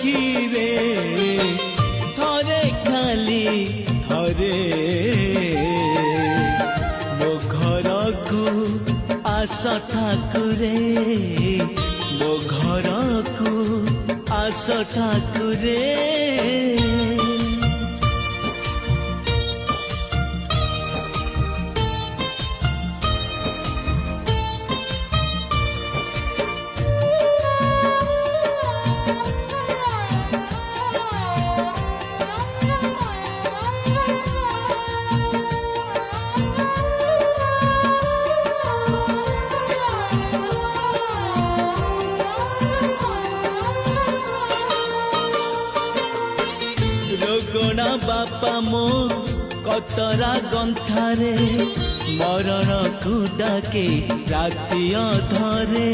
रे थरे खाली थरे मो घर को आस ठाकुरे मो घर को आस ठाकुरे रोगणा बापा मो कतरा गंथारे मरण को डाके राति अधरे